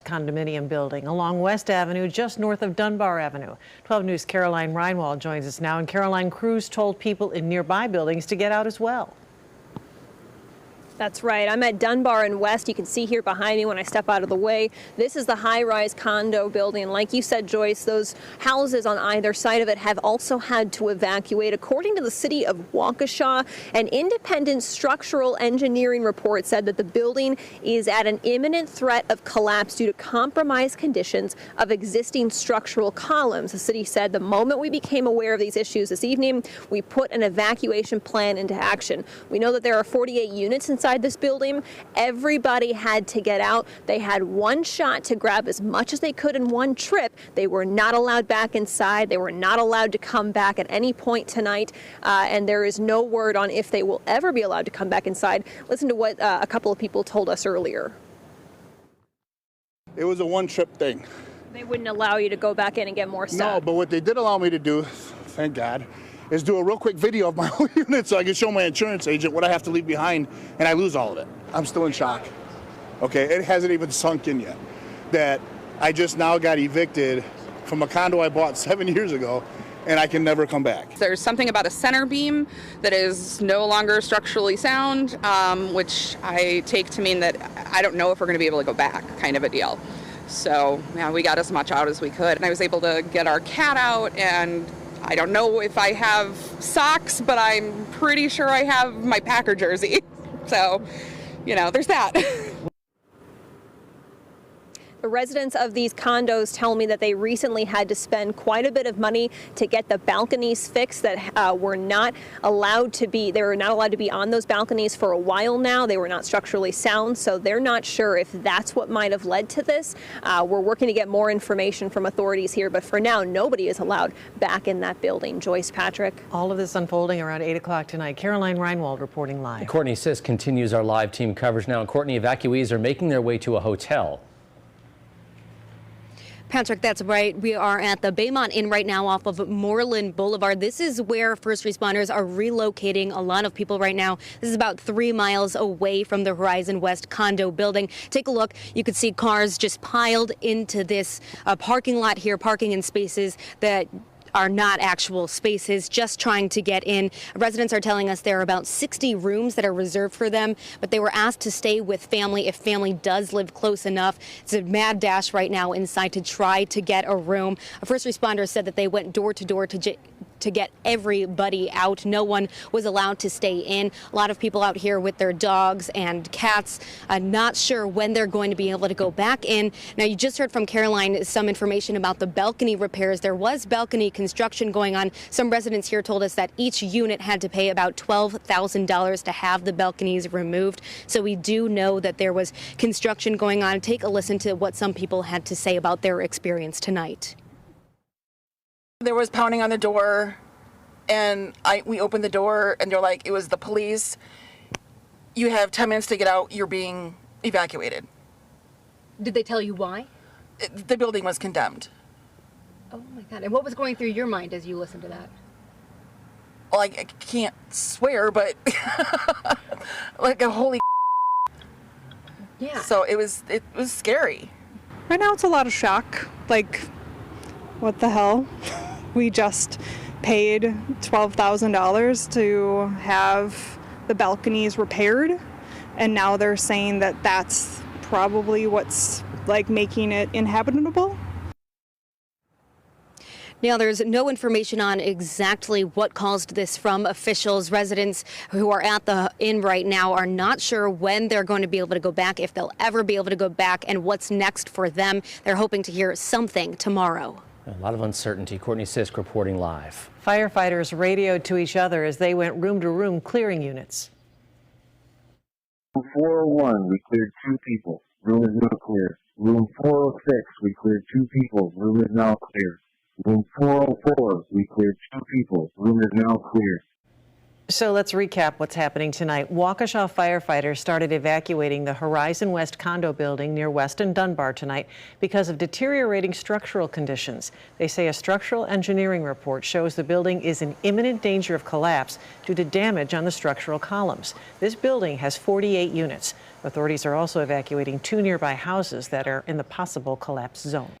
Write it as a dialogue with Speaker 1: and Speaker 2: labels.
Speaker 1: condominium building along West Avenue, just north of Dunbar Avenue. 12 News' Caroline Reinwald joins us now, and Caroline, crews told people in nearby buildings to get out as well.
Speaker 2: That's right. I'm at Dunbar and West. You can see here behind me when I step out of the way. This is the high-rise condo building. Like you said, Joyce, those houses on either side of it have also had to evacuate. According to the city of Waukesha, an independent structural engineering report said that the building is at an imminent threat of collapse due to compromised conditions of existing structural columns. The city said the moment we became aware of these issues this evening, we put an evacuation plan into action. We know that there are 48 units inside this building. Everybody had to get out. They had one shot to grab as much as they could in one trip. They were not allowed back inside. They were not allowed to come back at any point tonight, and there is no word on if they will ever be allowed to come back inside. Listen to what a couple of people told us earlier.
Speaker 3: It was a one-trip thing.
Speaker 2: They wouldn't allow you to go back in and get more stuff.
Speaker 3: No, but what they did allow me to do, thank God, is do a real quick video of my whole unit so I can show my insurance agent what I have to leave behind, and I lose all of it. I'm still in shock. Okay, it hasn't even sunk in yet that I just now got evicted from a condo I bought 7 years ago, and I can never come back.
Speaker 4: There's something about a center beam that is no longer structurally sound, which I take to mean that I don't know if we're going to be able to go back, kind of a deal. So yeah, we got as much out as we could, and I was able to get our cat out, and I don't know if I have socks, but I'm pretty sure I have my Packer jersey. So, you know, there's that.
Speaker 2: The residents of these condos tell me that they recently had to spend quite a bit of money to get the balconies fixed that were not allowed to be, they were not allowed to be on those balconies for a while now. They were not structurally sound, so they're not sure if that's what might have led to this. We're working to get more information from authorities here, but for now, nobody is allowed back in that building. Joyce, Patrick.
Speaker 1: All of this unfolding around 8 o'clock tonight. Caroline Reinwald reporting live.
Speaker 5: Courtney Sisk continues our live team coverage now. And Courtney, evacuees are making their way to a hotel.
Speaker 6: Patrick, that's right. We are at the Baymont Inn right now off of Moreland Boulevard. This is where first responders are relocating a lot of people right now. This is about 3 miles away from the Horizon West condo building. Take a look. You could see cars just piled into this parking lot here, parking in spaces that are not actual spaces, just trying to get in. Residents are telling us there are about 60 rooms that are reserved for them, but they were asked to stay with family if family does live close enough. It's a mad dash right now inside to try to get a room. A first responder said that they went door to door to get everybody out. No one was allowed to stay in. A lot of people out here with their dogs and cats, not sure when they're going to be able to go back in. Now, you just heard from Caroline some information about the balcony repairs. There was balcony construction going on. Some residents here told us that each unit had to pay about $12,000 to have the balconies removed. So we do know that there was construction going on. Take a listen to what some people had to say about their experience tonight.
Speaker 7: There was pounding on the door, and we opened the door, and they're like, it was the police. You have 10 minutes to get out. You're being evacuated.
Speaker 6: Did they tell you why?
Speaker 7: The building was condemned.
Speaker 6: Oh my God. And what was going through your mind as you listened to that?
Speaker 7: Well, I can't swear, but like a holy
Speaker 6: yeah.
Speaker 7: So it was scary.
Speaker 8: Right now it's a lot of shock. Like, what the hell? We just paid $12,000 to have the balconies repaired, and now they're saying that that's probably what's like making it inhabitable.
Speaker 6: Now, there's no information on exactly what caused this from officials. Residents who are at the inn right now are not sure when they're going to be able to go back, if they'll ever be able to go back, and what's next for them. They're hoping to hear something tomorrow.
Speaker 5: A lot of uncertainty. Courtney Sisk reporting live.
Speaker 1: Firefighters radioed to each other as they went room to room clearing units.
Speaker 9: Room 401, we cleared 2 people. Room is now clear. Room 406, we cleared 2 people. Room is now clear. Room 404, we cleared 2 people. Room is now clear.
Speaker 1: So let's recap what's happening tonight. Waukesha firefighters started evacuating the Horizon West condo building near West and Dunbar tonight because of deteriorating structural conditions. They say a structural engineering report shows the building is in imminent danger of collapse due to damage on the structural columns. This building has 48 units. Authorities are also evacuating 2 nearby houses that are in the possible collapse zone.